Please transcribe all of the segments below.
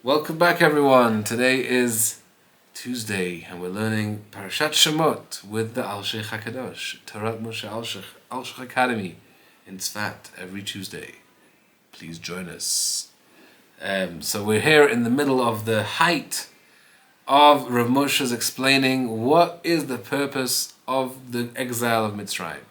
Welcome back, everyone. Today is Tuesday, and we're learning PARSHAT SHMOT with the Alshech HaKadosh, Torah Moshe Alshech, Alshech Academy in Tzfat every Tuesday. Please join us. So we're here in the middle of the height of Rav Moshe's explaining what is the purpose of the exile of Mitzrayim.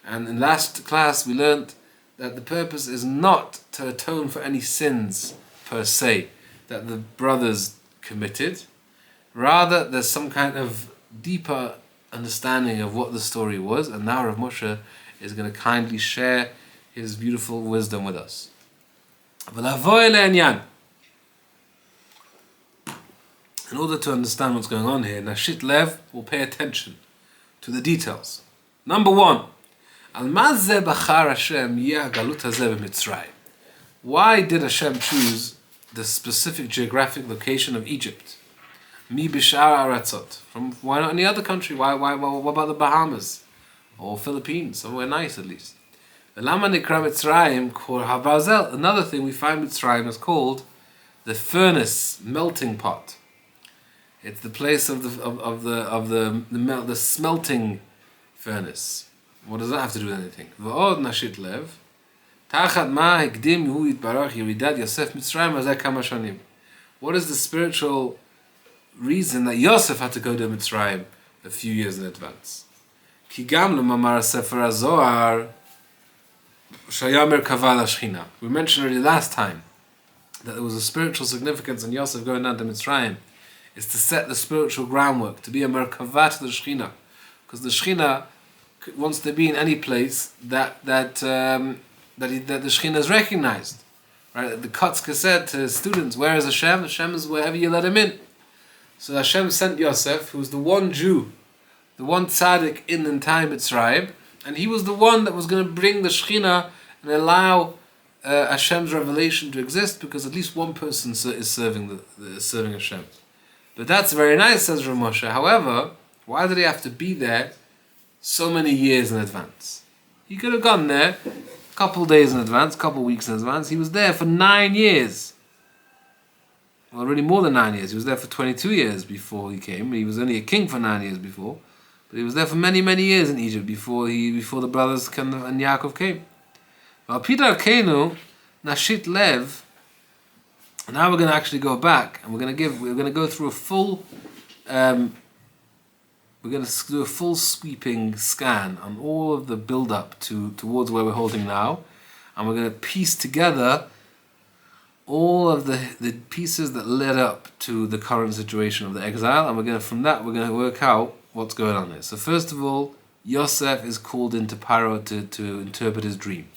And in last class we learned that the purpose is not to atone for any sins per se that the brothers committed. Rather, there's some kind of deeper understanding of what the story was, and now Rav Moshe is going to kindly share his beautiful wisdom with us. In order to understand what's going on here, Nashit Lev will pay attention to the details. Number one, why did Hashem choose the specific geographic location of Egypt? Mi bishar aratzot. From why not any other country? Why? What about the Bahamas or Philippines? Somewhere nice at least. Another thing we find Mitzrayim is called the furnace, melting pot. It's the place of the smelting furnace. What does that have to do with anything? V'od nashit lev. What is the spiritual reason that Yosef had to go to Mitzrayim a few years in advance? We mentioned already last time that there was a spiritual significance in Yosef going down to Mitzrayim is to set the spiritual groundwork, to be a merkavah to the Shechina, because the Shechina wants to be in any place that the Shechina is recognized. Right? The Kotzke said to his students, where is Hashem? Hashem is wherever you let him in. So Hashem sent Yosef, who's the one Jew, the one tzaddik in the entire Mitzrayim, and he was the one that was going to bring the Shechina and allow Hashem's revelation to exist, because at least one person is serving Hashem. But that's very nice, says Rav Moshe. However, why did he have to be there so many years in advance? He could have gone there a couple days in advance, a couple weeks in advance. He was there for 9 years. Well, really more than 9 years. He was there for 22 years before he came. He was only a king for 9 years before. But he was there for many, many years in Egypt before the brothers and Yaakov came. Well, Peter Kenu, Nashit Lev. Now we're going to actually go back and we're going to go through a full we're going to do a full sweeping scan on all of the build-up towards where we're holding now, and we're going to piece together all of the pieces that led up to the current situation of the exile, and from that we're going to work out what's going on there. So first of all, Yosef is called into Paro to interpret his dream.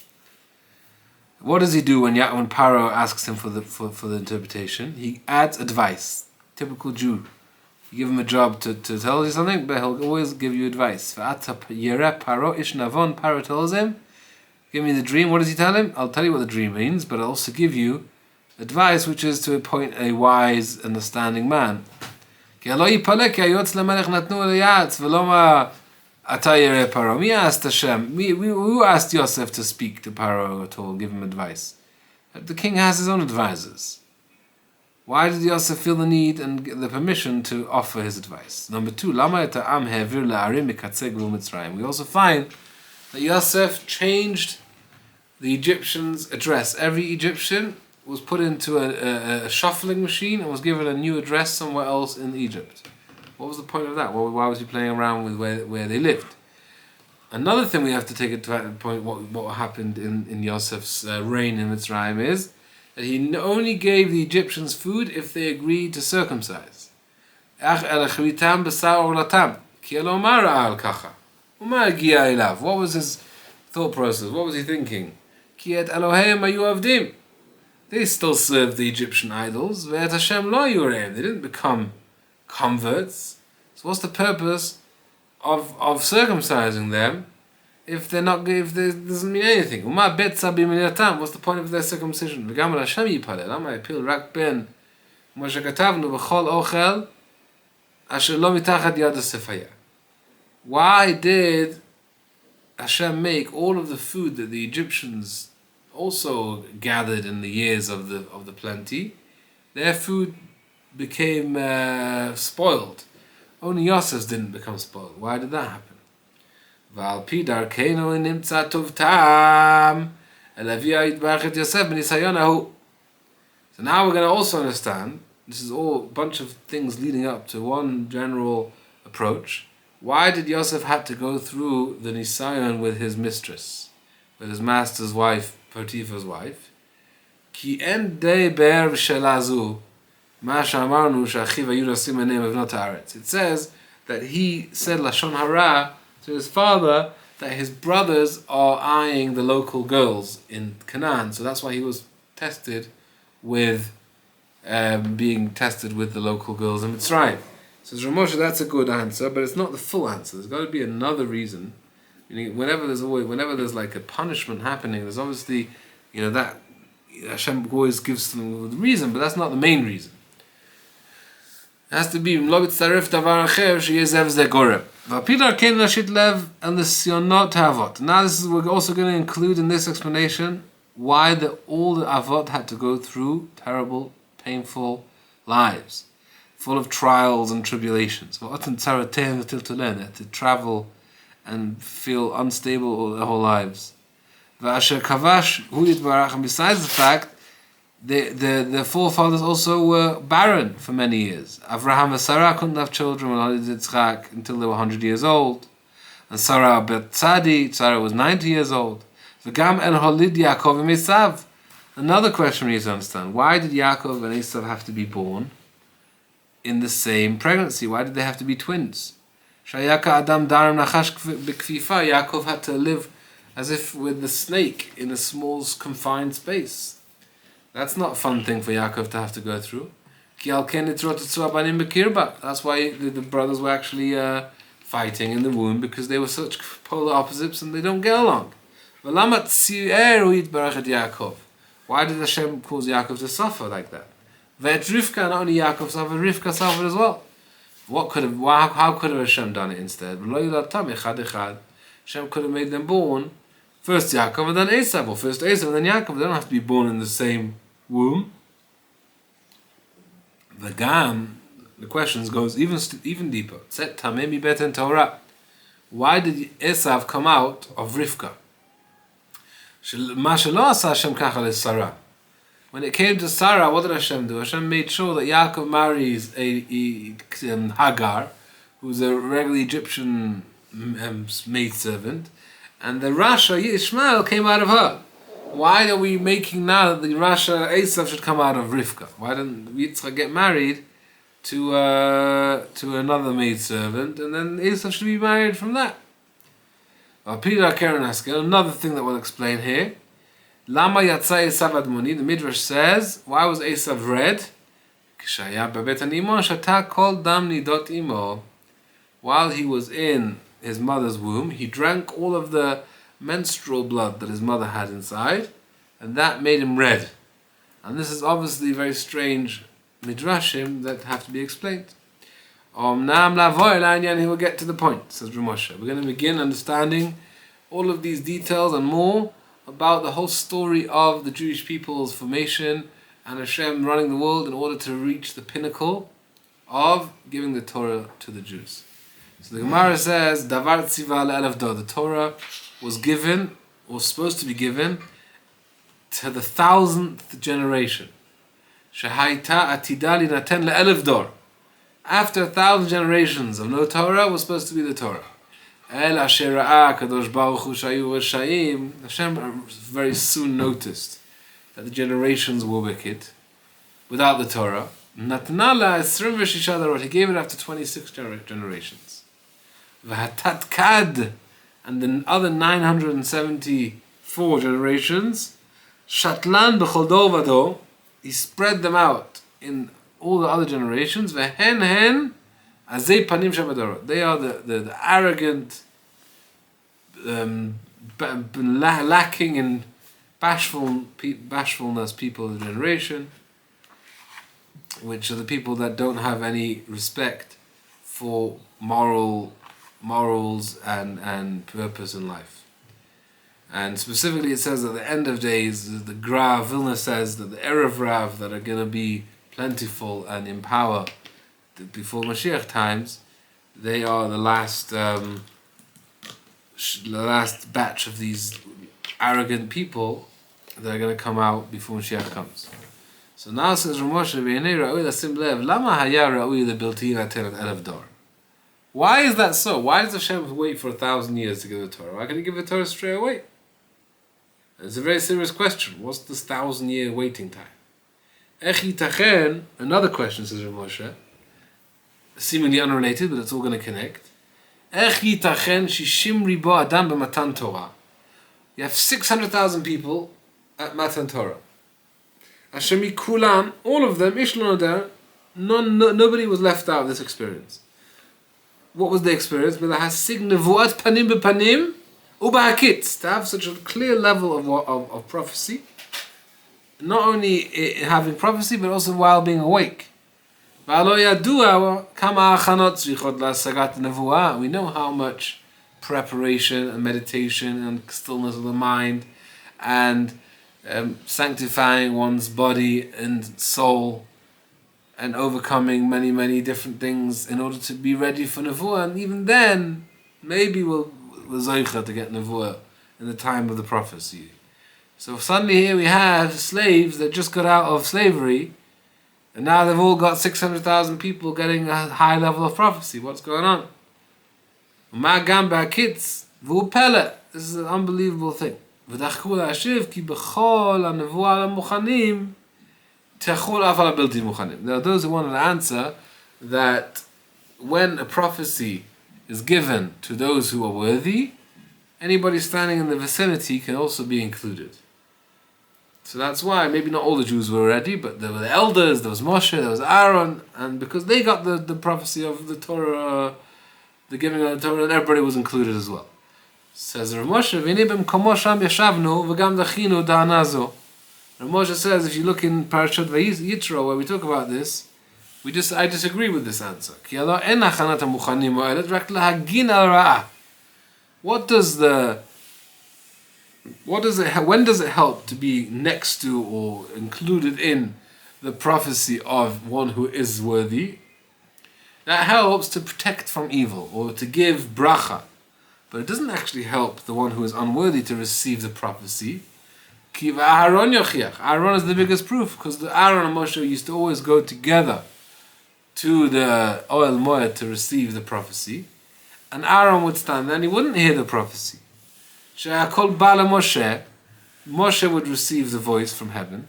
What does he do when Paro asks him for the interpretation? He adds advice. Typical Jew. You give him a job to tell you something, but he'll always give you advice. Paro tells him, give me the dream. What does he tell him? I'll tell you what the dream means, but I'll also give you advice, which is to appoint a wise, understanding man. Who asked Hashem? Who asked Yosef to speak to Paro at all, give him advice? The king has his own advisors. Why did Yosef feel the need and the permission to offer his advice? Number two, we also find that Yosef changed the Egyptians' address. Every Egyptian was put into a shuffling machine and was given a new address somewhere else in Egypt. What was the point of that? Why was he playing around with where they lived? Another thing we have to take into point what happened in Yosef's reign in Mitzrayim is that he only gave the Egyptians food if they agreed to circumcise. What was his thought process? What was he thinking? They still served the Egyptian idols. They didn't become converts. So what's the purpose of circumcising them if there doesn't mean anything? What's the point of their circumcision? Why did Hashem make all of the food that the Egyptians also gathered in the years of the plenty their food became spoiled. Only Yosef's didn't become spoiled. Why did that happen? So now we're going to also understand, this is all a bunch of things leading up to one general approach. Why did Yosef have to go through the Nisayon with his mistress, with his master's wife, Potiphar's wife? Ki en dei be'er v'shelazu ma she'amarnu she'achiv hayu nosim eneim evnot haaretz. It says that he said Lashon Hara to his father that his brothers are eyeing the local girls in Canaan, so that's why he was tested with being tested with the local girls in Mitzrayim. Says Ramosha, that's a good answer, but it's not the full answer. There's got to be another reason. Meaning, whenever there's like a punishment happening, there's obviously, that Hashem always gives them the reason, but that's not the main reason. It has to be now this is, we're also going to include in this explanation why all the avot had to go through terrible, painful lives, full of trials and tribulations. To travel and feel unstable all their whole lives. And besides the fact, the forefathers also were barren for many years. Avraham and Sarah couldn't have children until they were 100 years old. And Sarah Sarah was 90 years old. Another question we need to understand: why did Yaakov and Esav have to be born in the same pregnancy? Why did they have to be twins? Yaakov had to live as if with the snake in a small confined space. That's not a fun thing for Yaakov to have to go through. That's why the brothers were actually fighting in the womb, because they were such polar opposites and they don't get along. Why did Hashem cause Yaakov to suffer like that? Not only Yaakov suffered, Rivka suffered as well. How could have Hashem done it instead? Hashem could have made them born first Yaakov and then Esav, or first Esav and then Yaakov. They don't have to be born in the same womb. The question goes even deeper. Torah. Why did Esav come out of Rivka? When it came to Sarah, what did Hashem do? Hashem made sure that Yaakov marries a Hagar, who's a regular Egyptian maidservant, and the Rasha Ishmael came out of her. Why are we making now that the Rasha Esav should come out of Rivka? Why didn't Yitzchak get married to another maidservant, and then Esav should be married from that? Another thing that we'll explain here. Lama Yatzai Esav Admoni. The Midrash says, why was Esav red? While he was in his mother's womb, he drank all of the menstrual blood that his mother had inside, and that made him red. And this is obviously very strange midrashim that have to be explained. He will get to the point, says Ramosha. We're going to begin understanding all of these details and more about the whole story of the Jewish people's formation and Hashem running the world in order to reach the pinnacle of giving the Torah to the Jews. So the Gemara says, Davar tziva le'elef dor. The Torah was given, or supposed to be given, to the 1,000th generation. Shehaita atida linaten le'elef dor. After 1,000 generations of no Torah was supposed to be the Torah. El asher ra'a kadosh baruch hu shayu v'shayim. Hashem very soon noticed that the generations were wicked without the Torah. Natnala esrim v'shisha darot. He gave it after 26 generations. V'hatat kad, and the other 974 generations, Shatlan b'chol dor v'dor, he spread them out in all the other generations. V'hen hen azei panim shabadorot. They are the arrogant, lacking in bashfulness people of the generation, which are the people that don't have any respect for morals and purpose in life. And specifically it says at the end of days, the Gra Vilna says that the Erev Rav that are going to be plentiful and in power before Mashiach times, they are the last batch of these arrogant people that are going to come out before Mashiach comes. So now says Ramosha, why is that so? Why does Hashem wait for 1,000 years to give the Torah? Why can't He give the Torah straight away? It's a very serious question. What's this 1,000-year waiting time? Another question, says Ramosha, seemingly unrelated, but it's all going to connect. You have 600,000 people at Matan Torah. Ashemi Kulam, all of them, nobody was left out of this experience. What was the experience? To have such a clear level of prophecy, not only having prophecy, but also while being awake. We know how much preparation and meditation and stillness of the mind and sanctifying one's body and soul and overcoming many, many different things in order to be ready for Nevuah. And even then, maybe we'll zoicha to get Nevuah in the time of the prophecy. So suddenly here we have slaves that just got out of slavery, and now they've all got 600,000 people getting a high level of prophecy. What's going on? Kids, this is an unbelievable thing. There are those who want an answer that when a prophecy is given to those who are worthy, anybody standing in the vicinity can also be included. So that's why maybe not all the Jews were ready, but there were the elders, there was Moshe, there was Aaron, and because they got the prophecy of the Torah, the giving of the Torah, and everybody was included as well. Says Rav Moshe, Rav Moshe says, if you look in PARSHAT Yitro, where we talk about this, I disagree with this answer. When does it help to be next to or included in the prophecy of one who is worthy? That helps to protect from evil or to give bracha. But it doesn't actually help the one who is unworthy to receive the prophecy. Aaron is the biggest proof, because the Aaron and Moshe used to always go together to the Oel Moed to receive the prophecy. And Aaron would stand there and he wouldn't hear the prophecy. Moshe would receive the voice from heaven,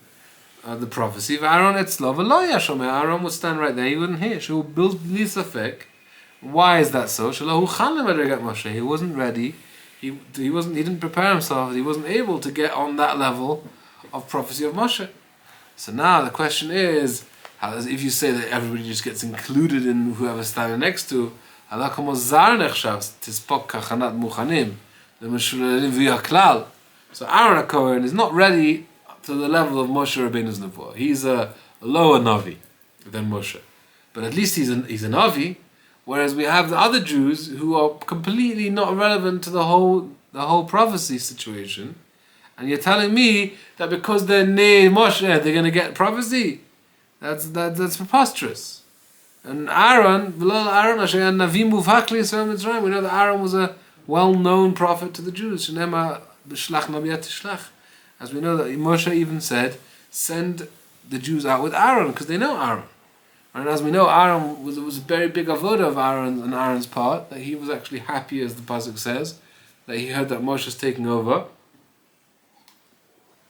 the prophecy. Aaron would stand right there, he wouldn't hear. Why is that so? He wasn't ready. He didn't prepare himself. He wasn't able to get on that level of prophecy of Moshe. So now the question is, if you say that everybody just gets included in whoever's standing next to, so Aaron HaKohen is not ready to the level of Moshe Rabbeinu's Nevuah. He's a lower Navi than Moshe. But at least he's a Navi, whereas we have the other Jews who are completely not relevant to the whole prophecy situation. And you're telling me that because they're near Moshe, they're going to get prophecy? That's preposterous. And Aaron, we know that Aaron was a well-known prophet to the Jews. As we know that Moshe even said, send the Jews out with Aaron, because they know Aaron. And as we know, Aaron was a very big avodah of Aaron on Aaron's part, that he was actually happy, as the pasuk says, that he heard that Moshe is taking over.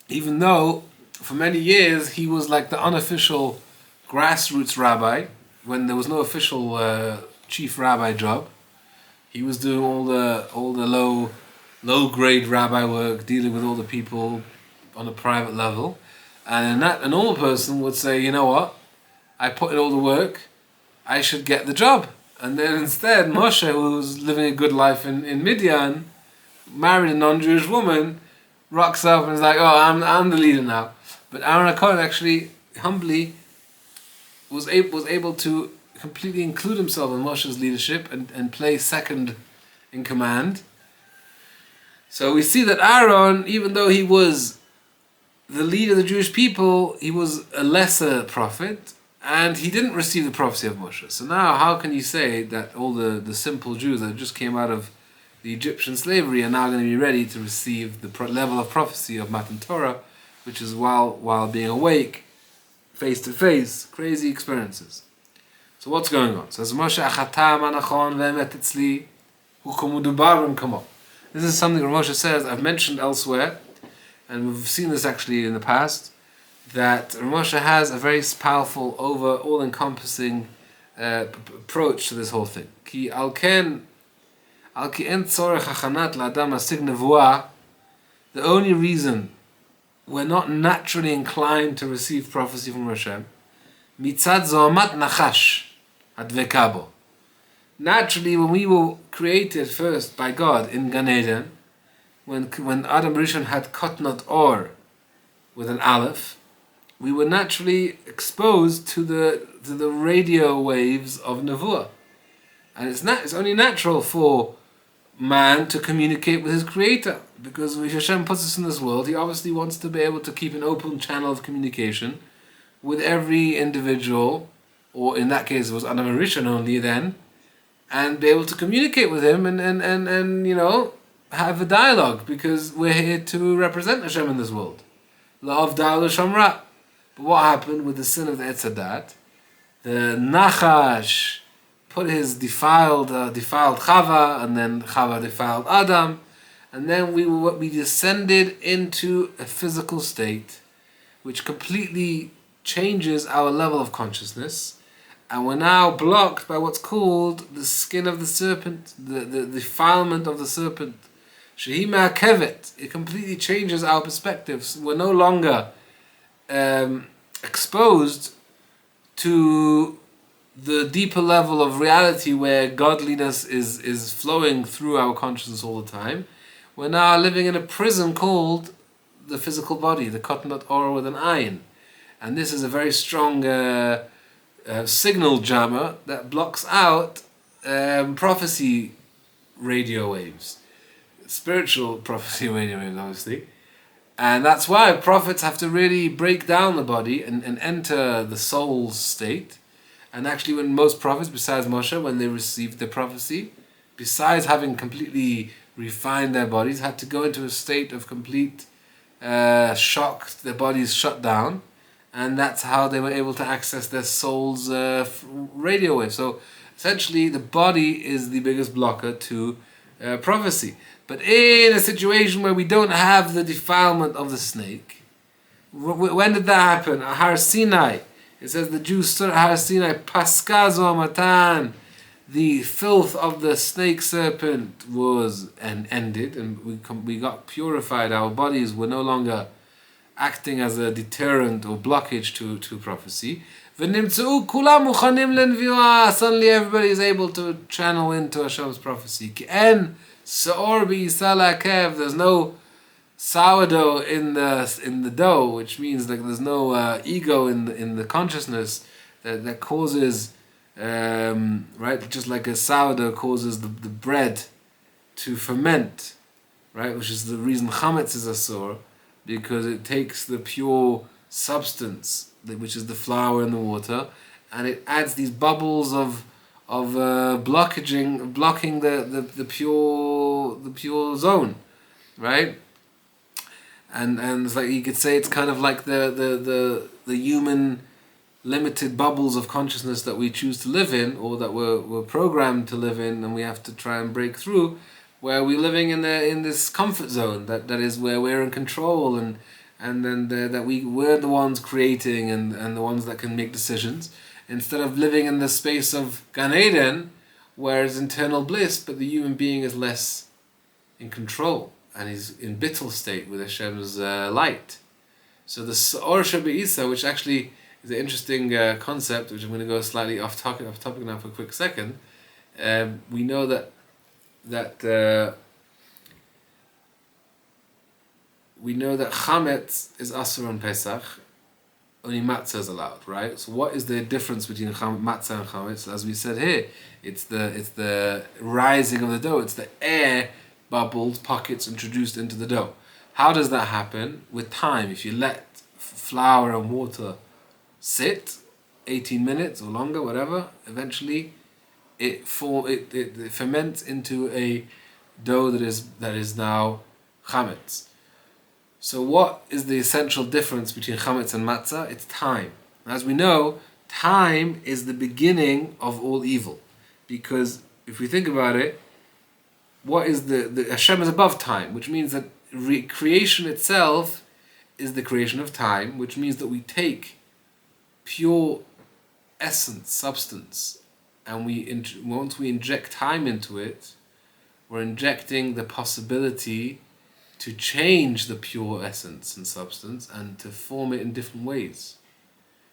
Even though, for many years, he was like the unofficial grassroots rabbi, when there was no official chief rabbi job. He was doing all the low grade rabbi work, dealing with all the people on a private level. And in that, a normal person would say, you know what? I put in all the work, I should get the job. And then instead, Moshe, who was living a good life in Midian, married a non-Jewish woman, rocks up and is like, oh, I'm the leader now. But Aaron HaKohen actually, humbly, was able to completely include himself in Moshe's leadership and play second in command. So we see that Aaron, even though he was the leader of the Jewish people, he was a lesser prophet, And he didn't receive the prophecy of Moshe. So now how can you say that all the simple Jews that just came out of the Egyptian slavery are now going to be ready to receive the level of prophecy of Matan Torah, which is while being awake, face to face, crazy experiences. So what's going on? Says Moshe achatam anachon ve'emet etzli hukomu dubarim kamo. This is something Moshe says, I've mentioned elsewhere, and we've seen this actually in the past, that Moshe has a very powerful, all-encompassing approach to this whole thing. Ki al ki en tzorech hachanat la'adam hasig nevuah. The only reason we're not naturally inclined to receive prophecy from Hashem, mitzad zohamat nachash advekabo. Naturally, when we were created first by God in Gan Eden, when Adam Rishon had kotnot or with an aleph, we were naturally exposed to the radio waves of Nevuah. And it's only natural for man to communicate with his creator, because when Hashem puts us in this world, he obviously wants to be able to keep an open channel of communication with every individual, or in that case it was Adam and Rishon only then, and be able to communicate with him and have a dialogue, because we're here to represent Hashem in this world. La'avdal Shamra. But what happened with the sin of the Etzadat? The Nachash put his defiled Chava, and then Chava defiled Adam, and then we descended into a physical state which completely changes our level of consciousness, and we're now blocked by what's called the skin of the serpent, the defilement of the serpent. Shehi Ma'akevet. It completely changes our perspectives. We're no longer exposed to the deeper level of reality where godliness is flowing through our consciousness all the time. We're now living in a prison called the physical body, the kotnot or with an ayin. And this is a very strong signal jammer that blocks out prophecy radio waves. Spiritual prophecy radio waves, obviously. And that's why prophets have to really break down the body and enter the soul's state. And actually, when most prophets, besides Moshe, when they received the prophecy, besides having completely refined their bodies, had to go into a state of complete shock. Their bodies shut down, and that's how they were able to access their soul's radio wave. So essentially, the body is the biggest blocker to prophecy. But in a situation where we don't have the defilement of the snake, when did that happen? Har Sinai. It says the Jews stood at Har Sinai, Paskazo Matan. The filth of the snake serpent was ended, and we got purified. Our bodies were no longer acting as a deterrent or blockage to prophecy. Suddenly everybody is able to channel into Hashem's prophecy. There's no sourdough in the dough, which means like there's no ego in the consciousness that causes right, just like a sourdough causes the bread to ferment, right, which is the reason chametz is asur, because it takes the pure substance, which is the flour and the water, and it adds these bubbles of blocking the pure zone, right? And it's like you could say it's kind of like the human limited bubbles of consciousness that we choose to live in, or that we're programmed to live in, and we have to try and break through, where we're living in this comfort zone that is where we're in control, and then that we're the ones creating and the ones that can make decisions, instead of living in the space of Gan Eden, where it's internal bliss, but the human being is less in control and is in bittul state with Hashem's light. So the Or Shebe'isa, which actually is an interesting concept, which I'm going to go slightly off topic now for a quick second. We know that chametz is asur on Pesach. Only matzah is allowed, right? So what is the difference between matzah and chametz? As we said here, it's the rising of the dough. It's the air bubbles, pockets introduced into the dough. How does that happen? With time. If you let flour and water sit, 18 minutes or longer, whatever, eventually it ferments into a dough that is now chametz. So what is the essential difference between chametz and matzah? It's time. As we know, time is the beginning of all evil, because if we think about it, what is the Hashem is above time, which means that creation itself is the creation of time, which means that we take pure essence, substance, and once we inject time into it, we're injecting the possibility to change the pure essence and substance and to form it in different ways,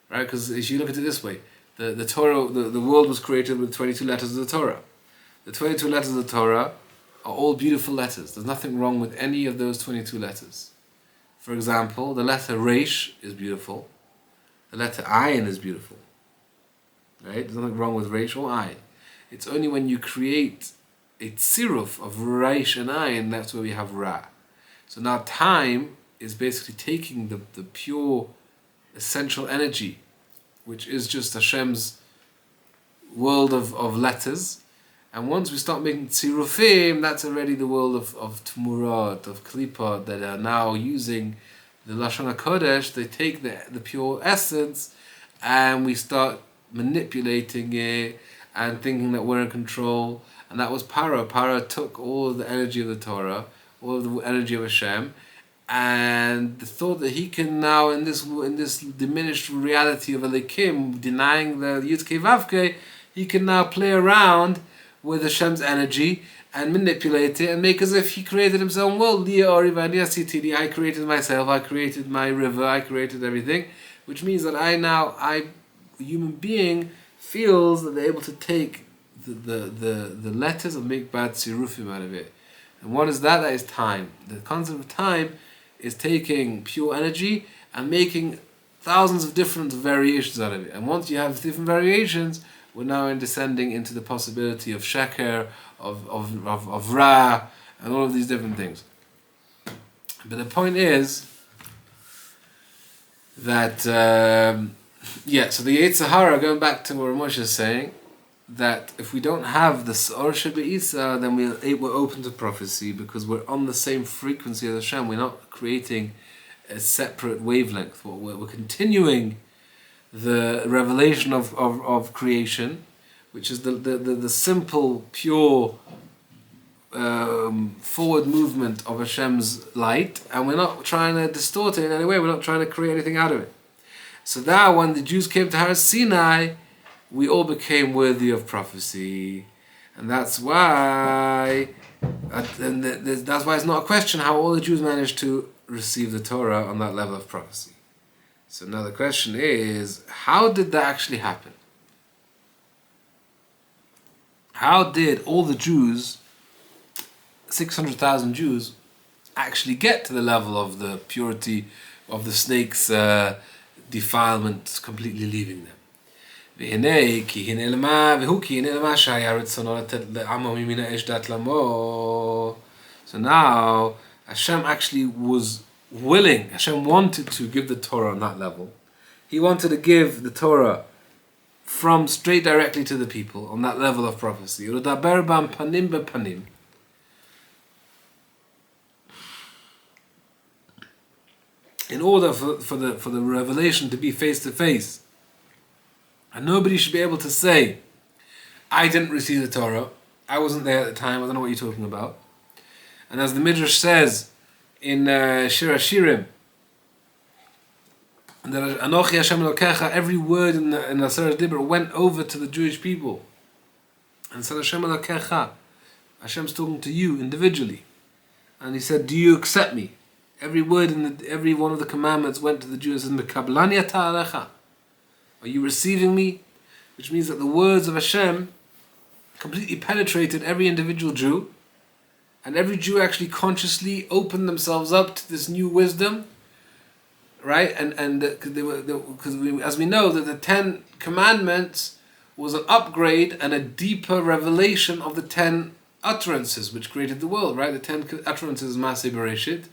right? Because if you look at it this way, the Torah, the world was created with 22 letters of the Torah. The 22 letters of the Torah are all beautiful letters. There's nothing wrong with any of those 22 letters. For example, the letter Reish is beautiful. The letter Ayin is beautiful. Right? There's nothing wrong with Reish or Ayin. It's only when you create a tziruf of Reish and Ayin, that's where we have Ra. So now time is basically taking the pure essential energy, which is just Hashem's world of letters. And once we start making tzirufim, that's already the world of tmurat, of klipot, that are now using the Lashon HaKodesh. They take the pure essence and we start manipulating it and thinking that we're in control. And that was Para. Para took all of the energy of the Torah, all of the energy of Hashem, and the thought that he can now, in this diminished reality of Elikim, denying the Yudke Vavke, he can now play around with Hashem's energy and manipulate it and make as if he created himself. Well, I created myself, I created my river, I created everything, which means that a human being, feels that they're able to take the letters and make bad tzirufim out of it. And what is that? That is time. The concept of time is taking pure energy and making thousands of different variations out of it. And once you have different variations, we're now descending into the possibility of sheker, of ra, and all of these different things. But the point is that, so the Yetzer Hara, going back to what Moshe is saying, that if we don't have the Sa'or Shebe'isa, then we're open to prophecy, because we're on the same frequency as Hashem. We're not creating a separate wavelength. We're continuing the revelation of creation, which is the simple, pure forward movement of Hashem's light, and we're not trying to distort it in any way. We're not trying to create anything out of it. So now when the Jews came to Har Sinai, we all became worthy of prophecy, and that's why it's not a question how all the Jews managed to receive the Torah on that level of prophecy. So now the question is, how did that actually happen? How did all the Jews, 600,000 Jews, actually get to the level of the purity of the snake's defilement completely leaving them? So now Hashem actually was willing, Hashem wanted to give the Torah on that level. He wanted to give the Torah from straight directly to the people on that level of prophecy. In order for the revelation to be face to face. And nobody should be able to say, I didn't receive the Torah, I wasn't there at the time, I don't know what you're talking about. And as the Midrash says in Shir HaShirim, that Anochi Hashem Elokecha, every word in Aseret Dibur went over to the Jewish people. And said Hashem Elokecha, Hashem's talking to you individually. And he said, do you accept me? Every word in every one of the commandments went to the Jews and Mekabelani ata alecha. Are you receiving me? Which means that the words of Hashem completely penetrated every individual Jew, and every Jew actually consciously opened themselves up to this new wisdom, right? And because as we know that the 10 Commandments was an upgrade and a deeper revelation of the 10 utterances which created the world, right? The 10 utterances is Maseh Bereshit,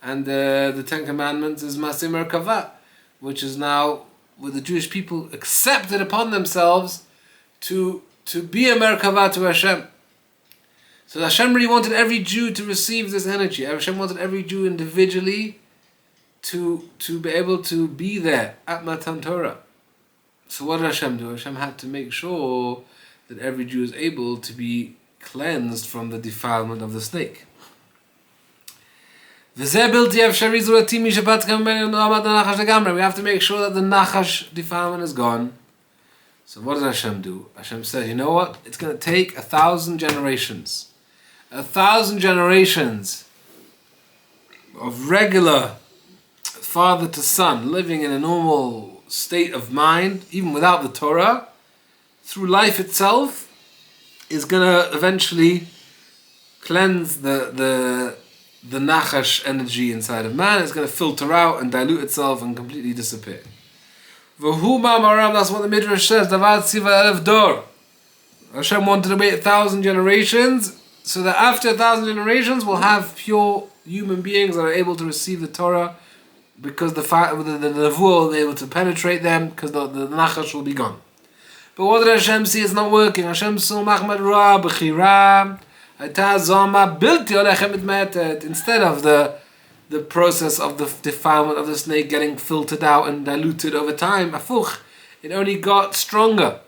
and the 10 Commandments is Maseh Merkavah, which is now where the Jewish people accepted upon themselves to be a Merkavah to Hashem. So Hashem really wanted every Jew to receive this energy. Hashem wanted every Jew individually to be able to be there at Matan Torah. So what did Hashem do? Hashem had to make sure that every Jew is able to be cleansed from the defilement of the snake. We have to make sure that the Nachash defilement is gone. So what does Hashem do? Hashem said, you know what? It's going to take 1,000 generations. 1,000 generations of regular father to son, living in a normal state of mind, even without the Torah, through life itself, is going to eventually cleanse the Nachash energy inside of man. It's going to filter out and dilute itself and completely disappear. That's what the Midrash says. Hashem wanted to wait 1,000 generations, so that after 1,000 generations we'll have pure human beings that are able to receive the Torah, because the Nevuah will be able to penetrate them, because the Nachash will be gone. But what did Hashem see? It's not working. Hashem saw Machmad Ra B'chira. Instead of the process of the defilement of the snake getting filtered out and diluted over time, it only got stronger,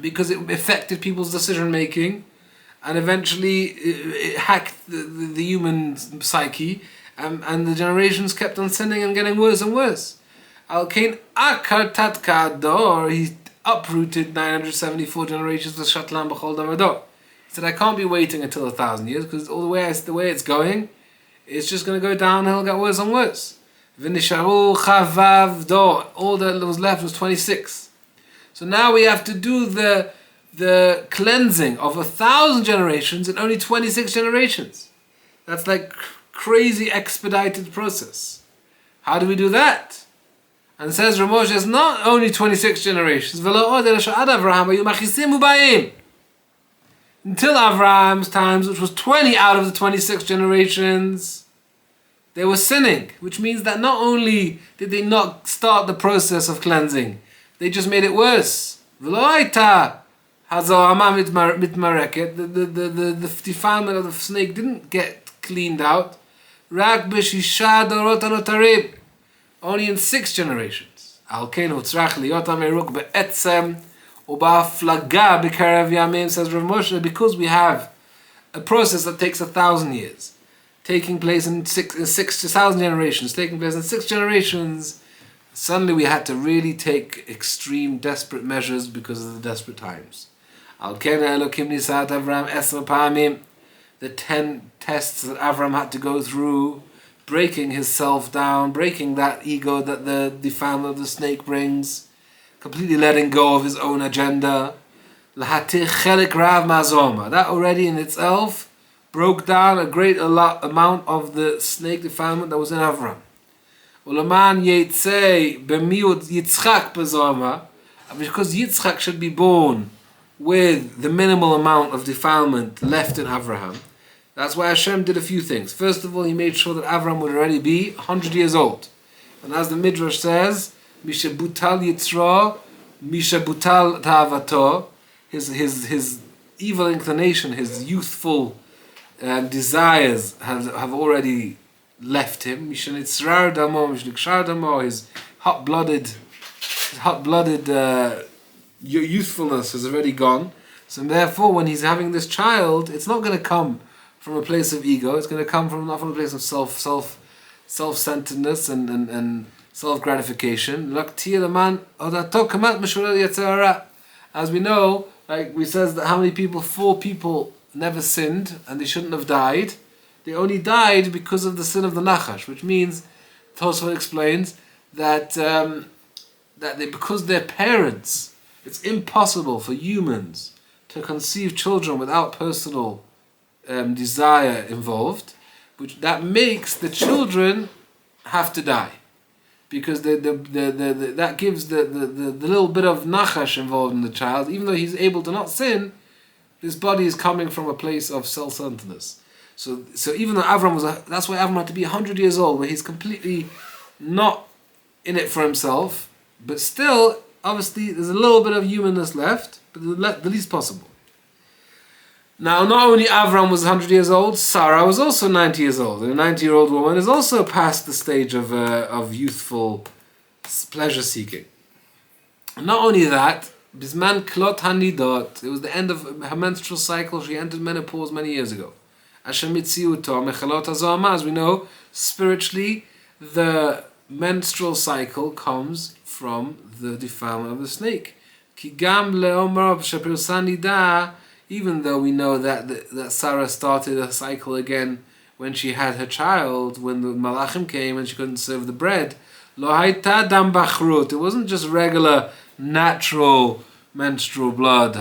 because it affected people's decision making, and eventually it hacked the human psyche, and the generations kept on sinning and getting worse and worse. He uprooted 974 generations of Shatlan B'chol Davador. He said, I can't be waiting until 1,000 years, because the way it's going, it's just going to go downhill, get worse and worse. All that was left was 26. So now we have to do the cleansing of 1,000 generations in only 26 generations. That's like crazy expedited process. How do we do that? And says Ramosh, it's not only 26 generations. Until Avraham's times, which was 20 out of the 26 generations, they were sinning, which means that not only did they not start the process of cleansing, they just made it worse. The defilement of the snake didn't get cleaned out. Only in 6 generations. Says Rav Moshe, because we have a process that takes 1,000 years, taking place in 6,000 generations, taking place in 6 generations, suddenly we had to really take extreme, desperate measures because of the desperate times. The 10 tests that Avram had to go through, breaking his self down, breaking that ego that the defilement of the snake brings, completely letting go of his own agenda. That already in itself broke down a great amount of the snake defilement that was in Avram. Because Yitzchak should be born with the minimal amount of defilement left in Avraham, that's why Hashem did a few things. First of all, he made sure that Avram would already be 100 years old. And as the Midrash says, Misha Butal Yitzra, Misha Butal Ta'avato, his evil inclination, his youthful desires have already left him. Misha Nitzrar Damo, Misha Nikshar Damo, his hot-blooded youthfulness is already gone. So therefore, when he's having this child, it's not going to come from a place of ego. It's going to come not from a place of self-centeredness and self-gratification. As we know, like we says that how many people? 4 people never sinned, and they shouldn't have died. They only died because of the sin of the Nachash, which means Tosfot explains that because they're parents, it's impossible for humans to conceive children without personal desire involved, which that makes the children have to die, because that gives the little bit of nachash involved in the child. Even though he's able to not sin, his body is coming from a place of self-centeredness. So even though Avram that's why Avram had to be 100 years old, where he's completely not in it for himself, But still, obviously, there's a little bit of humanness left, but the least possible. Now, not only Avram was 100 years old, Sarah was also 90 years old. And a 90-year-old woman is also past the stage of youthful pleasure seeking. Not only that, Bisman Klot Hanidot, it was the end of her menstrual cycle. She entered menopause many years ago. As we know, spiritually, the menstrual cycle comes from the defilement of the snake. Even though we know that Sarah started a cycle again when she had her child, when the Malachim came and she couldn't serve the bread, it wasn't just regular natural menstrual blood,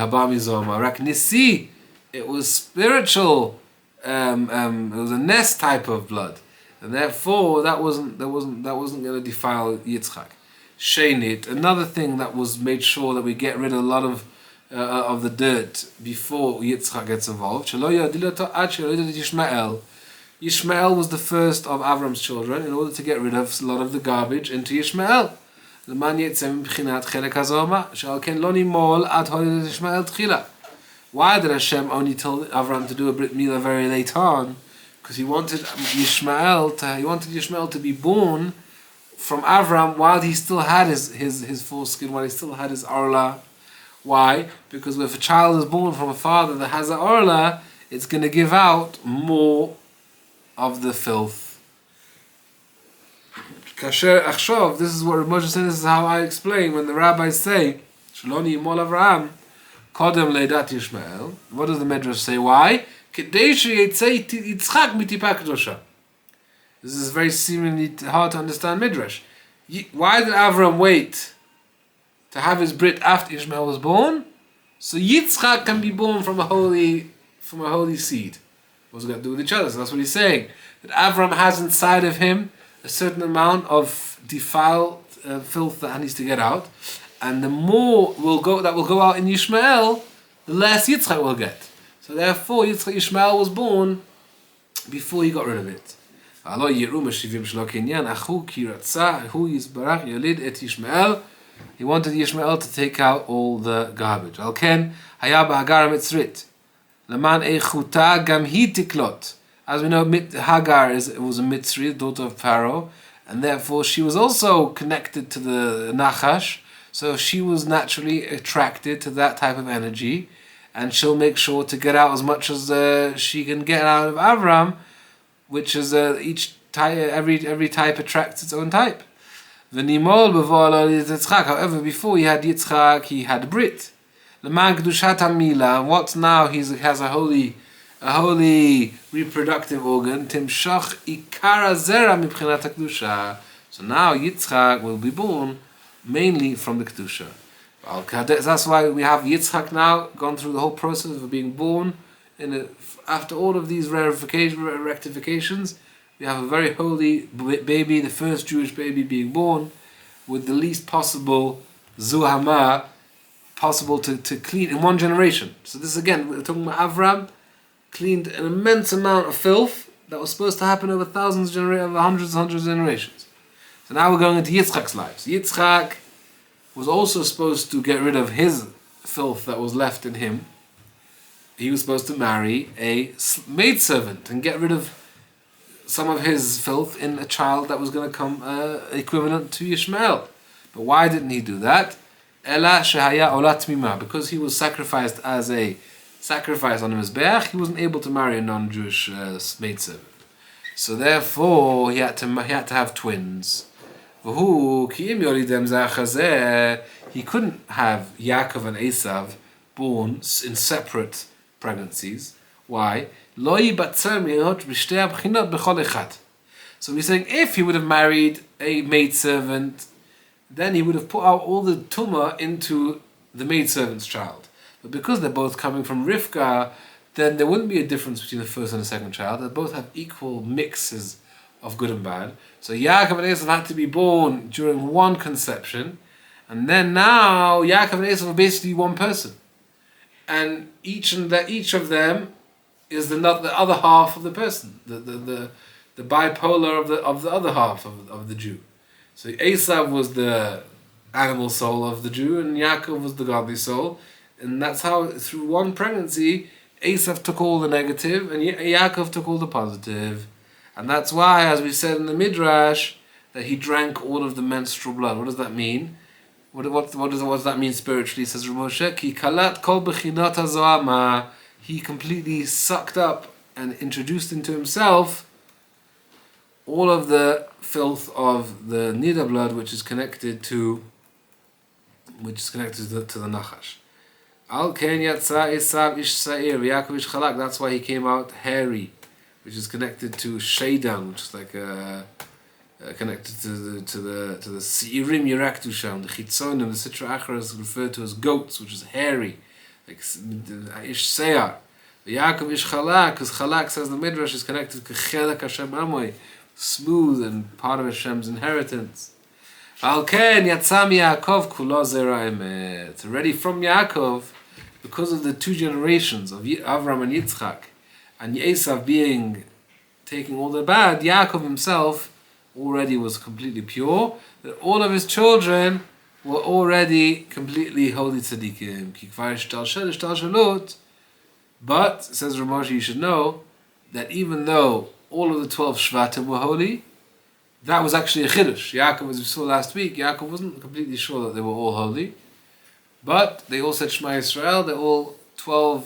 it was spiritual, it was a nest type of blood, and therefore that wasn't going to defile Yitzchak. Sheinit, another thing that was made sure that we get rid of a lot of the dirt before Yitzchak gets involved. Yishmael was the first of Avram's children in order to get rid of a lot of the garbage into Yishmael. Why did Hashem only tell Avram to do a Brit Milah very late on? Because he wanted Yishmael to be born from Avram while he still had his foreskin, while he still had his orla. Why? Because if a child is born from a father that has an orla, it's going to give out more of the filth. Kasher Achshov, this is what Moshe said, this is how I explain when the rabbis say, Shaloni Yimol Avraham, Kodem Leidat Yishmael. What does the Medrash say? Why? This is very seemingly hard to understand Midrash. Why did Avram wait to have his Brit after Ishmael was born? So Yitzchak can be born from a holy seed. What's it got to do with each other? So that's what he's saying. That Avram has inside of him a certain amount of defiled filth that needs to get out, and the more will go out in Yishmael, the less Yitzchak will get. So therefore, Yishmael was born before he got rid of it. He wanted Yishmael to take out all the garbage. As we know, Hagar was a Mitzri, daughter of Pharaoh, and therefore she was also connected to the Nachash, so she was naturally attracted to that type of energy, and she'll make sure to get out as much as she can get out of Avram, which is each type, every type attracts its own type. However, before he had Yitzchak, he had Brit. What now? He has a holy reproductive organ. Timshach ikara zera mibchinat hakdusha. So now Yitzchak will be born mainly from the kedusha. That's why we have Yitzchak now gone through the whole process of being born. After all of these rectifications, we have a very holy baby, the first Jewish baby being born, with the least possible zuhama possible to clean in one generation. So this again, we're talking about Avram, cleaned an immense amount of filth that was supposed to happen over over hundreds of generations. So now we're going into Yitzchak's life. So Yitzchak was also supposed to get rid of his filth that was left in him. He was supposed to marry a maidservant and get rid of some of his filth in a child that was going to come equivalent to Yishmael. But why didn't he do that? Ela shehaya olat mima, because he was sacrificed as a sacrifice on the Mizbeach, he wasn't able to marry a non-Jewish maidservant. So therefore, he had to have twins. He couldn't have Yaakov and Esav born in separate pregnancies. Why? So we're saying if he would have married a maidservant, then he would have put out all the tumah into the maidservant's child. But because they're both coming from Rivka, then there wouldn't be a difference between the first and the second child. They both have equal mixes of good and bad. So Yaakov and Esav had to be born during one conception, and then now Yaakov and Esav are basically one person, and each of them is the other half of the person, the bipolar of the other half of the Jew. So Esav was the animal soul of the Jew, and Yaakov was the godly soul. And that's how, through one pregnancy, Esav took all the negative, and Yaakov took all the positive. And that's why, as we said in the Midrash, that he drank all of the menstrual blood. What does that mean? What does that mean spiritually? Says Ramoshe, Ki kalat kol bechinot hazoama. He completely sucked up and introduced into himself all of the filth of the Nida blood, which is connected to the Nachash. Al ken yatsa Esav ish sa'ir, Yaakov ish chalak. That's why he came out hairy, which is connected to Shaidan, which is like connected to the Seirim Yeraktusham, the Chitzonim, the Sitra Achra is referred to as goats, which is hairy, like Ish Seyar. The Yaakov Ish Chalak, because Chalak, says the Midrash, is connected to Chelak Hashem Amoy, smooth and part of Hashem's inheritance. Al Ken Yatzam Yaakov Kulo Zera Emet. Already from Yaakov, because of the two generations of Avram and Yitzchak, and Esav taking all the bad, Yaakov himself already was completely pure, that all of his children were already completely holy tzaddikim. But, says Ramoshi, you should know that even though all of the 12 Shvatim were holy, that was actually a chiddush. Yaakov, as we saw last week, Yaakov wasn't completely sure that they were all holy, but they all said Shema Yisrael, they're all 12,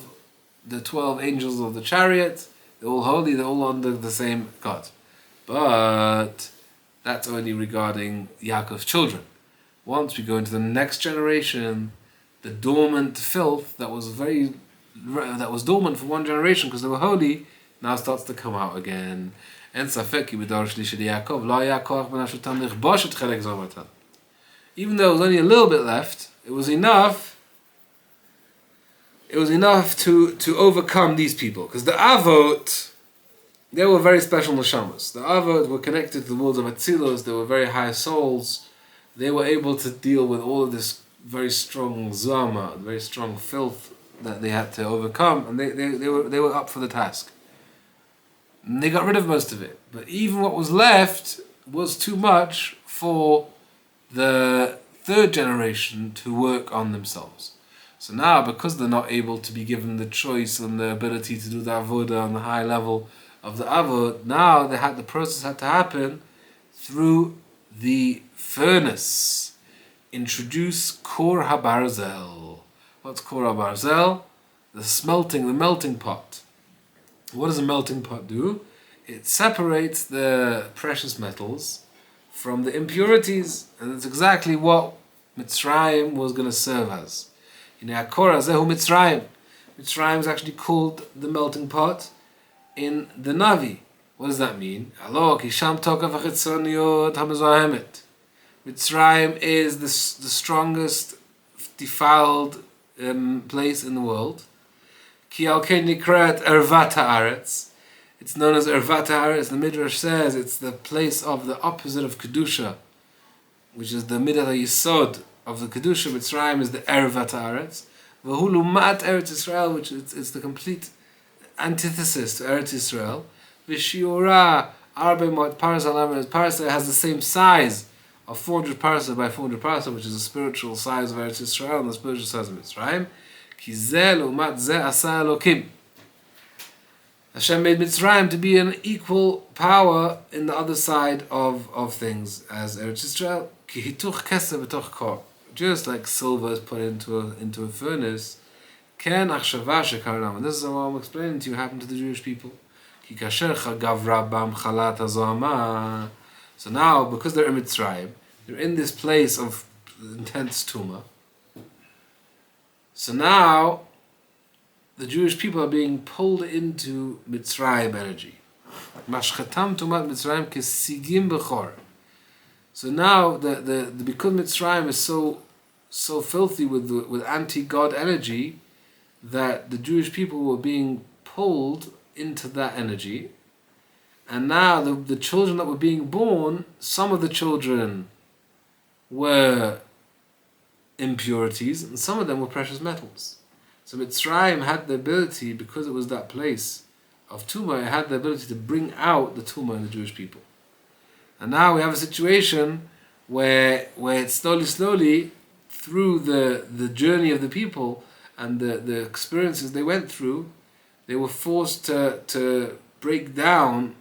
the 12 angels of the chariot, they're all holy, they're all under the same God. But that's only regarding Yaakov's children. Once we go into the next generation, the dormant filth that was dormant for one generation because they were holy, now starts to come out again. And even though it was only a little bit left, it was enough to overcome these people. Because the Avot, they were very special neshamas. The Avot were connected to the worlds of Atzilos, they were very high souls. They were able to deal with all of this very strong zama, very strong filth that they had to overcome, and they were up for the task. And they got rid of most of it. But even what was left was too much for the third generation to work on themselves. So now, because they're not able to be given the choice and the ability to do the avodah on the high level of the avod, now the process had to happen through the furnace. Introduce Kor HaBarzel. What's Kor HaBarzel? The melting pot. What does a melting pot do? It separates the precious metals from the impurities, and that's exactly what Mitzrayim was going to serve as. In Akora Zehu Mitzrayim. Mitzrayim is actually called the melting pot in the Navi. What does that mean? Mitzrayim is the strongest defiled place in the world. Ki al ken nikrat ervat haaretz. It's known as ervat haaretz. The Midrash says it's the place of the opposite of kedusha, which is the midah yisod of the kedusha. Mitzrayim is the ervat haaretz. V'hu lumat Eretz Yisrael, which is the complete antithesis to Eretz Yisrael. V'shiura arbe mot parsa. Parsa has the same size of 400 parsa by 400 parsa, which is the spiritual size of Eretz Yisrael and the spiritual size of Mitzrayim. Ki zeh lumat zeh asa Elokim. Hashem made Mitzrayim to be an equal power in the other side of things as Eretz Yisrael. Ki hituch keseh b'toch kor. Just like silver is put into a furnace. Ken achshava shekaranam. And this is what I'm explaining to you happened to the Jewish people. Ki kasher chagav rabam chalat hazoama. So now, because they're in Mitzrayim, they're in this place of intense tumah. So now, the Jewish people are being pulled into Mitzrayim energy. Mashchatam tumat Mitzrayim kesigim bechor. So now, because Mitzrayim is so filthy with anti-God energy, that the Jewish people were being pulled into that energy. And now the children that were being born, some of the children were impurities, and some of them were precious metals. So Mitzrayim had the ability, because it was that place of tumah, it had the ability to bring out the tumah in the Jewish people. And now we have a situation where it's slowly through the journey of the people and the experiences they went through, they were forced to break down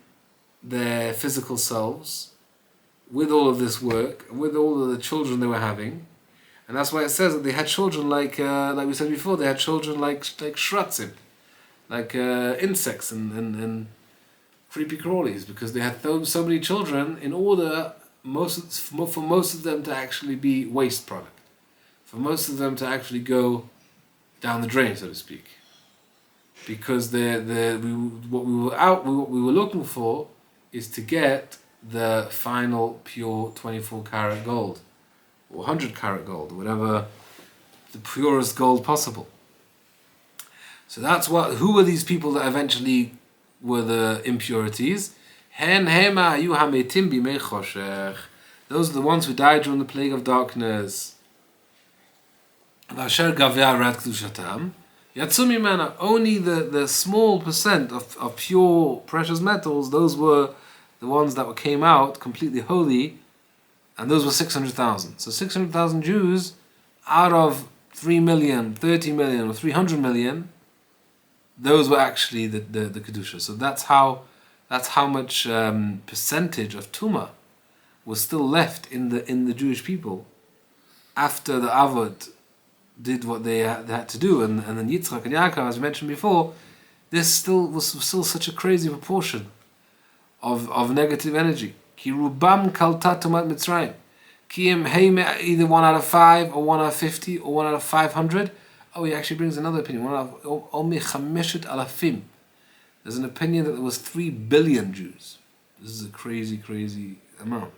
their physical selves with all of this work, with all of the children they were having. And that's why it says that they had children like we said before, they had children like shratzim, like insects and creepy crawlies, because they had so many children in order for most of them to actually be waste product, for most of them to actually go down the drain, so to speak. Because what we were looking for is to get the final pure 24 karat gold, or 100 karat gold, or whatever the purest gold possible. So that's who were these people that eventually were the impurities? Those are the ones who died during the plague of darkness. Only the small percent of pure precious metals, those were the ones that came out completely holy, and those were 600,000. So 600,000 Jews out of 3 million, 30 million, or 300 million, those were actually the Kedusha. So that's how much percentage of Tumah was still left in the Jewish people after the Avod did what they had to do, and then Yitzchak and Yaakov, as we mentioned before, this was still such a crazy proportion of negative energy. Ki rubam kalta tumat Mitzrayim. Ki im either 1 out of 5 or 1 out of 50 or 1 out of 500. Oh, he actually brings another opinion. 1 out of Omi chameshet alafim. There's an opinion that there was 3 billion Jews. This is a crazy amount.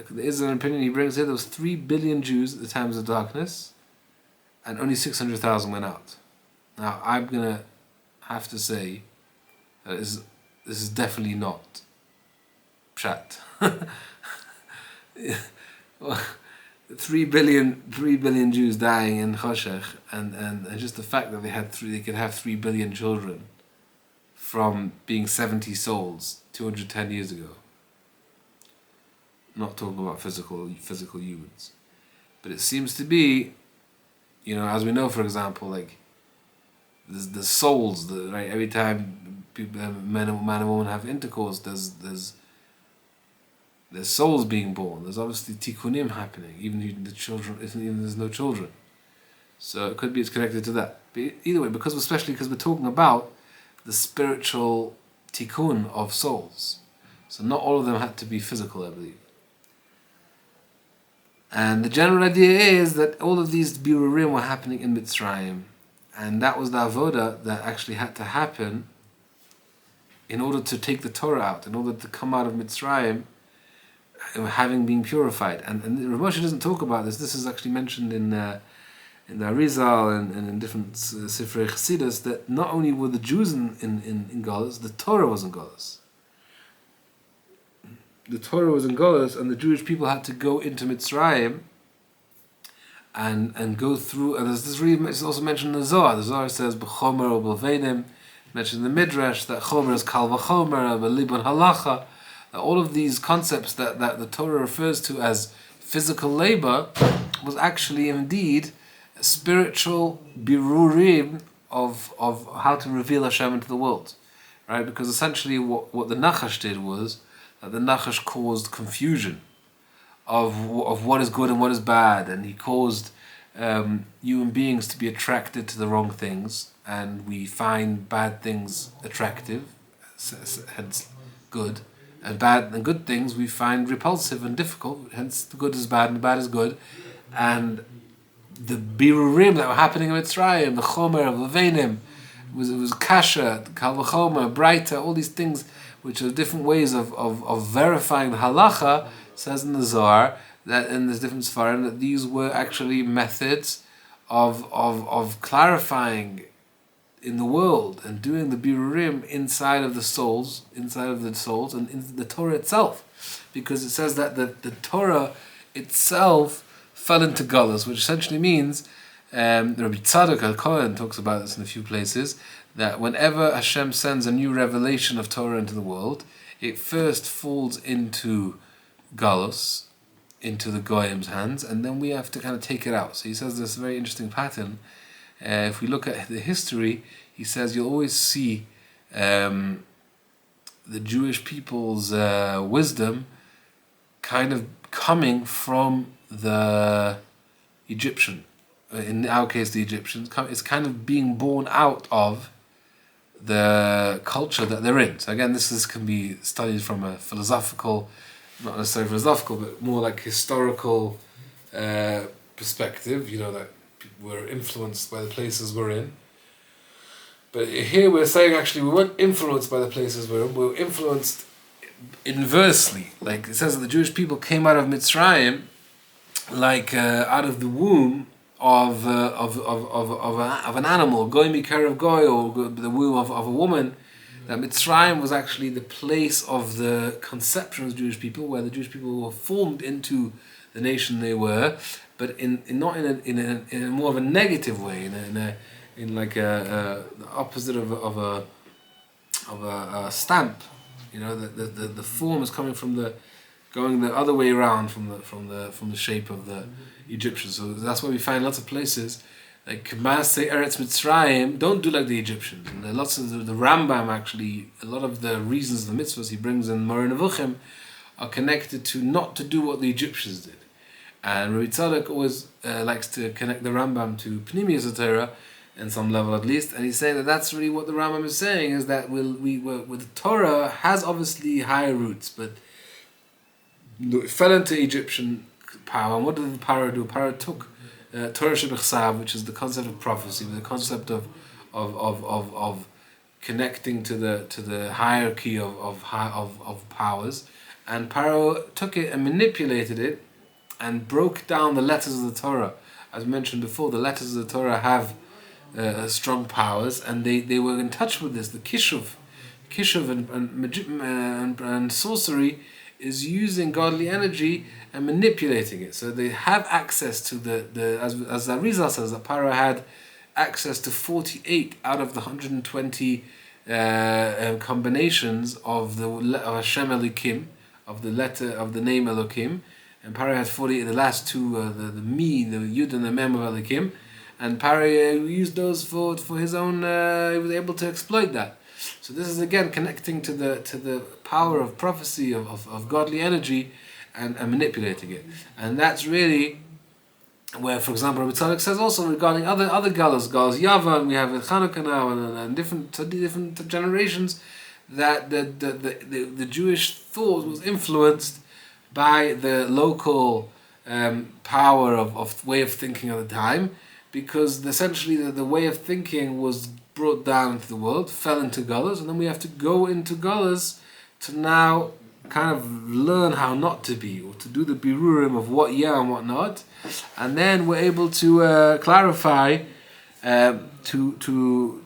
There is an opinion he brings here. There was 3 billion Jews at the times of darkness, and only 600,000 went out. Now, I'm gonna have to say that this is definitely not PARSHAT. 3 billion Jews dying in Alshech, and just the fact that they could have 3 billion children from being 70 souls 210 years ago. Not talking about physical humans, but it seems to be, as we know, for example, like the souls, right? Every time man and woman have intercourse, there's souls being born. There's obviously tikkunim happening, even there's no children. So it could be it's connected to that. But either way, because we're talking about the spiritual tikkun of souls, so not all of them had to be physical, I believe. And the general idea is that all of these birurim were happening in Mitzrayim, and that was the avoda that actually had to happen in order to take the Torah out, in order to come out of Mitzrayim, having been purified. And Rav Moshe doesn't talk about this. This is actually mentioned in the Arizal and in different Sifrei Chassidus, that not only were the Jews in Galus, the Torah was in Galus. The Torah was in Galus, and the Jewish people had to go into Mitzrayim and go through. And it's also mentioned in the Zohar. The Zohar says b'chomer or b'lveinim. Mentioned in the Midrash that chomer is kal v'chomer, b'libon halacha. All of these concepts that the Torah refers to as physical labor was actually indeed a spiritual birurim of how to reveal Hashem into the world, right? Because essentially what the Nachash did was that the Nachash caused confusion of what is good and what is bad, and he caused human beings to be attracted to the wrong things, and we find bad things attractive, hence good, and bad and good things we find repulsive and difficult, hence the good is bad and the bad is good. And the birurim that were happening in Mitzrayim, the chomer of Levenim, it was kasha, kal v'chomer, braita, all these things which are different ways of verifying the halacha. Says in the Zohar that in the different Sfarim that these were actually methods of clarifying in the world and doing the birurim inside of the souls, and in the Torah itself, because it says that the Torah itself fell into galus, which essentially means, Rabbi Tzadok al-Kohen talks about this in a few places, that whenever Hashem sends a new revelation of Torah into the world, it first falls into galus, into the Goyim's hands, and then we have to kind of take it out. So he says this very interesting pattern. If we look at the history, he says you'll always see the Jewish people's wisdom kind of coming from the Egyptian. In our case, the Egyptians. It's kind of being born out of the culture that they're in. So again, this can be studied from a philosophical, not necessarily philosophical, but more like historical perspective. That we're influenced by the places we're in. But here we're saying actually we weren't influenced by the places we're in. We were influenced inversely. Like it says that the Jewish people came out of Mitzrayim, like out of the womb of an animal, goy mikarav goy, or the womb of a woman. That Mitzrayim was actually the place of the conception of the Jewish people, where the Jewish people were formed into the nation they were, but not in a more of a negative way, in like the opposite of a stamp. The form is coming from going the other way around from the shape of the Egyptians. So that's why we find lots of places like Masei Eretz Mitzrayim don't do like the Egyptians. And lots of the Rambam actually, a lot of the reasons, the mitzvahs he brings in Moreh Nevuchim are connected to not to do what the Egyptians did. And Rabbi Tzadok always likes to connect the Rambam to Pnimiyus Torah, in some level at least, and he's saying that that's really what the Rambam is saying, is that with the Torah has obviously higher roots, but it fell into Egyptian power. And what did the Paro do? Paro took Torah Shebechsav, which is the concept of prophecy, the concept of connecting to the hierarchy of powers, and Paro took it and manipulated it and broke down the letters of the Torah. As mentioned before, the letters of the Torah have strong powers, and they were in touch with this. The kishuv and sorcery is using godly energy and manipulating it. So they have access to as Arizal says, that Paro had access to 48 out of the 120 combinations of Hashem Elokim, of the letter of the name Elokim, and Paro had 40. The last two, the Yud and the Mem of Elokim. And Paro used those for his own. He was able to exploit that. So this is again connecting to the power of prophecy of godly energy, and manipulating it. And that's really where, for example, Rabbi Tzadok says also regarding other galas Yava, and we have in Chanukah now, and different generations, that the Jewish thought was influenced by the local power of way of thinking at the time. Because essentially the way of thinking was brought down into the world, fell into Gullahs, and then we have to go into Gullahs to now kind of learn how not to be, or to do the birurim of what yeah and what not, and then we're able to clarify to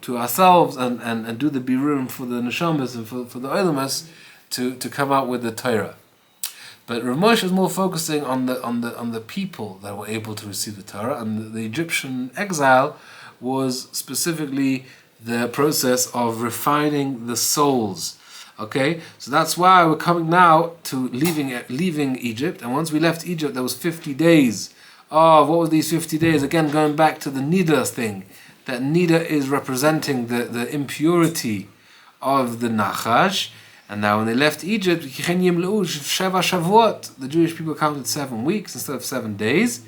ourselves and do the birurim for the neshamas and for the olamas to come out with the Torah. But Rav Moshe is more focusing on the people that were able to receive the Torah, and the Egyptian exile was specifically the process of refining the souls. Okay, so that's why we're coming now to leaving Egypt. And once we left Egypt, there was 50 days. Oh, what were these 50 days? Again, going back to the Nida thing. That Nida is representing the impurity of the Nachash. And now when they left Egypt, the Jewish people counted 7 weeks instead of 7 days.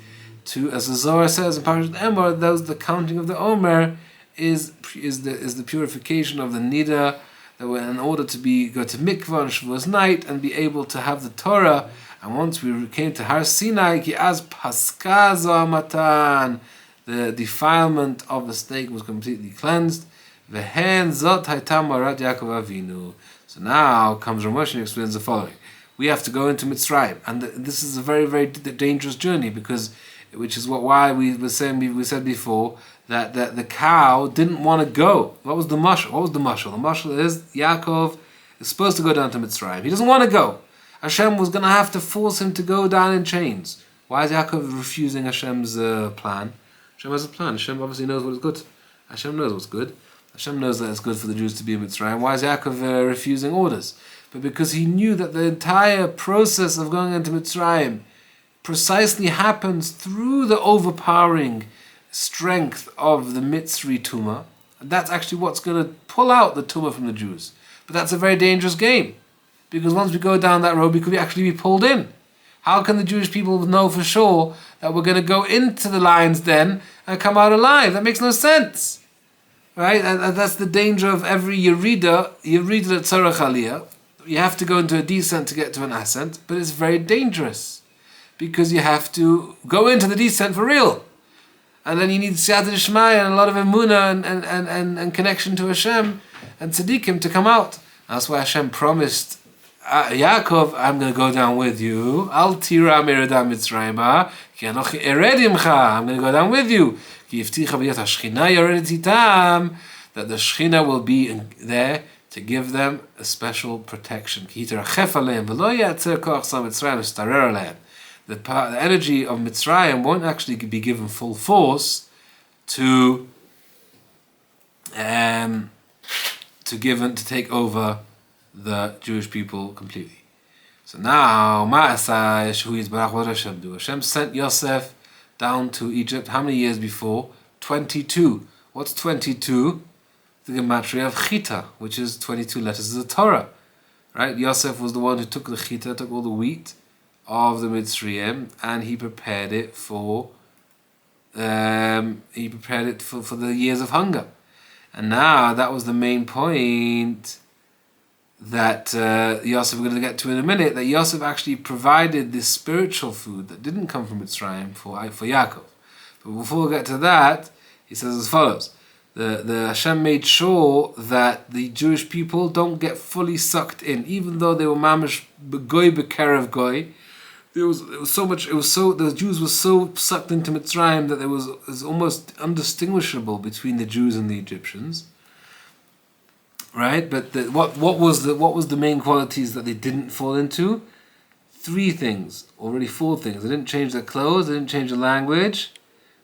As the Zohar says in PARSHAT Emor, the counting of the Omer is the purification of the Nida, that were in order to go to Mikvah on Shavuos night and be able to have the Torah. And once we came to Har Sinai, ki az paska zo matan, the defilement of the steak was completely cleansed. Vehen zot haytam marat Yaakov Avinu. So now comes Rav Moshe and explains the following: we have to go into Mitzrayim, and this is a very, very dangerous journey, which is why we said before that the cow didn't want to go. What was the mashal? The mashal is Yaakov is supposed to go down to Mitzrayim. He doesn't want to go. Hashem was going to have to force him to go down in chains. Why is Yaakov refusing Hashem's plan? Hashem has a plan. Hashem obviously knows what is good. Hashem knows what's good. Hashem knows that it's good for the Jews to be in Mitzrayim. Why is Yaakov refusing orders? But because he knew that the entire process of going into Mitzrayim precisely happens through the overpowering strength of the Mitzri Tumah. And that's actually what's going to pull out the Tumah from the Jews. But that's a very dangerous game, because once we go down that road, we could actually be pulled in. How can the Jewish people know for sure that we're going to go into the lion's den and come out alive? That makes no sense. Right? And that's the danger of every Yerida Tzarech Aliyah. You have to go into a descent to get to an ascent, but it's very dangerous, because you have to go into the descent for real. And then you need Siyata D'Shmaya and a lot of emunah and connection to Hashem and tzaddikim to come out. That's why Hashem promised Yaakov, I'm going to go down with you. Al tira meredam Mitzrayim, ki anochi ered imcha. I'm going to go down with you. Ki yifticha b'yat hashchina yoredet itam. That the Shechina will be there to give them a special protection. Ki yitarachef aleim v'lo yatzer koach sa Mitzrayim v'starer aleim. The energy of Mitzrayim won't actually be given full force to take over the Jewish people completely. So now, what Hashem do? Hashem sent Yosef down to Egypt. How many years before? 22. What's 22? The gematria of Chita, which is 22 letters of the Torah. Right? Yosef was the one who took the Chita, took all the wheat of the Mitzrayim, and he prepared it for the years of hunger. And now that was the main point that Yosef, we're going to get to in a minute, that Yosef actually provided this spiritual food that didn't come from Mitzrayim for Yaakov. But before we get to that, he says as follows: the Hashem made sure that the Jewish people don't get fully sucked in, even though they were mamish goy bekerev goy. The Jews were so sucked into Mitzrayim that it was almost undistinguishable between the Jews and the Egyptians. Right? But what was the main qualities that they didn't fall into? 3 things, already 4 things. They didn't change their clothes, they didn't change their language,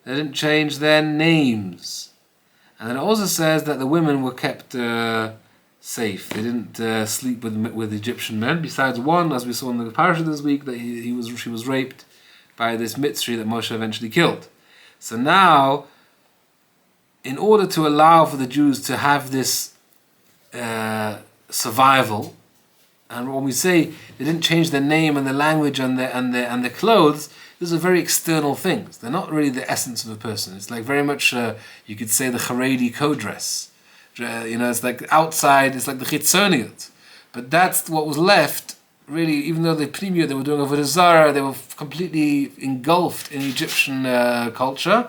they didn't change their names. And then it also says that the women were kept safe. They didn't sleep with Egyptian men. Besides one, as we saw in the PARSHAT this week, that she was raped by this Mitzri that Moshe eventually killed. So now, in order to allow for the Jews to have this survival, and when we say they didn't change their name and their language and their clothes, these are very external things. They're not really the essence of a person. It's like very much you could say the Haredi co-dress. It's like outside, it's like the chitzoniot. But that's what was left, really, even though the Pnimiyot they were doing over the Zara, they were completely engulfed in Egyptian culture.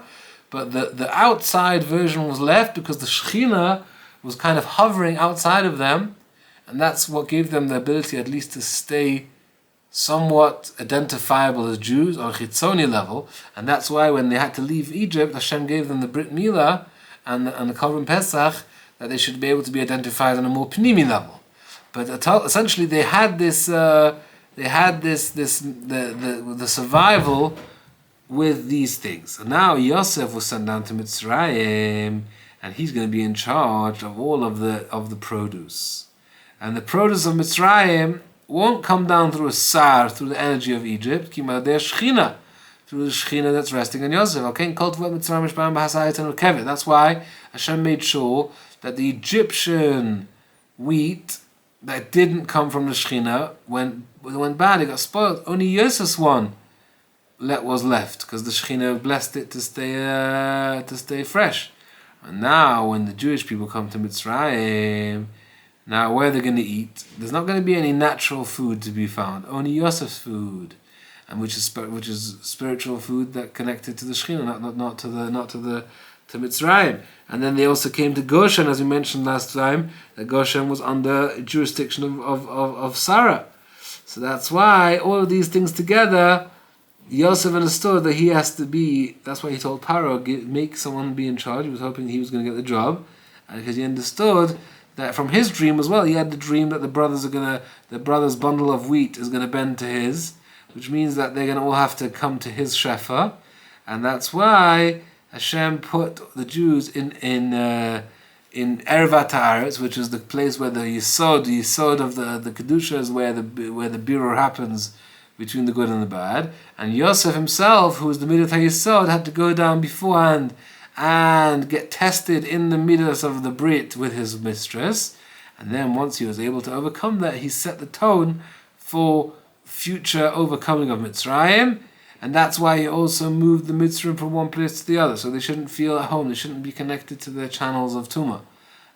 But the outside version was left because the Shechina was kind of hovering outside of them, and that's what gave them the ability at least to stay somewhat identifiable as Jews on a chitzoni level. And that's why when they had to leave Egypt, Hashem gave them the Brit Milah and the Korban Pesach, that they should be able to be identified on a more pnimi level. But essentially, they had the survival with these things. And now Yosef was sent down to Mitzrayim, and he's going to be in charge of all of the produce. And the produce of Mitzrayim won't come down through a sar, through the energy of Egypt, through the Shechina that's resting on Yosef. That's why Hashem made sure that the Egyptian wheat that didn't come from the Shechina, when it went bad, it got spoiled. Only Yosef's one was left, because the Shechina blessed it to stay fresh. And now, when the Jewish people come to Mitzrayim, now where they're going to eat, there's not going to be any natural food to be found. Only Yosef's food, and which is spiritual food that connected to the Shechina, not to Mitzrayim. And then they also came to Goshen, as we mentioned last time, that Goshen was under jurisdiction of Sarah. So that's why all of these things together, Yosef understood that he has to be, that's why he told Paro, make someone be in charge. He was hoping he was going to get the job. And because he understood that from his dream as well, he had the dream that the brothers bundle of wheat is going to bend to his, which means that they're going to all have to come to his shefa. And that's why Hashem put the Jews in Ervat Haaretz, which is the place where the Yisod of the Kedusha is, where the birur happens between the good and the bad. And Yosef himself, who was the Midat HaYesod, had to go down beforehand and get tested in the Midas of the Brit with his mistress. And then once he was able to overcome that, he set the tone for future overcoming of Mitzrayim. And that's why he also moved the Mitzrayim from one place to the other. So they shouldn't feel at home. They shouldn't be connected to their channels of Tumah.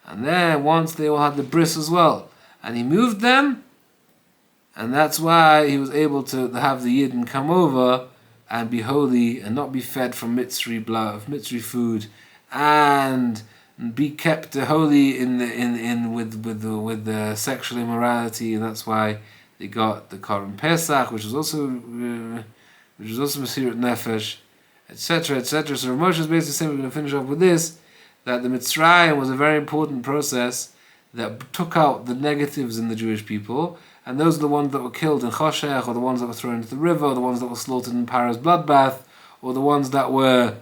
And then once they all had the bris as well. And he moved them. And that's why he was able to have the Yidden come over and be holy and not be fed from Mitzri blood, Mitzri food, and be kept holy with the sexual immorality. And that's why they got the Korban Pesach, which was also Mesirat Nefesh, etc., etc. So Rav Moshe is basically saying, we're going to finish off with this, that the Mitzrayim was a very important process that took out the negatives in the Jewish people, and those are the ones that were killed in Choshech, or the ones that were thrown into the river, or the ones that were slaughtered in Paro's bloodbath, or the ones that were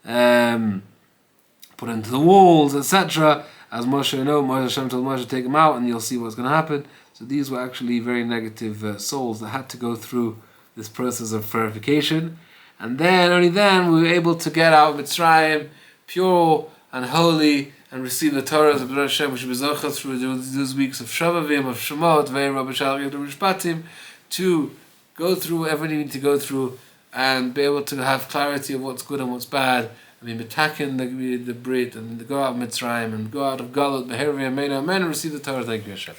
put into the walls, etc. As Moshe Hashem told Moshe, take them out and you'll see what's going to happen. So these were actually very negative souls that had to go through this process of purification. And then, only then, we were able to get out of Mitzrayim pure and holy and receive the Torah of Rabbi Hashem, which was zochah through those weeks of Shavavim, of SHMOT, Rabbi Shalom Tangy, to go through whatever you need to go through and be able to have clarity of what's good and what's bad. I mean, metakin the Brit and go out of Mitzrayim and go out of Galut, Behervi, Amen, and receive the Torah. Thank you, Hashem.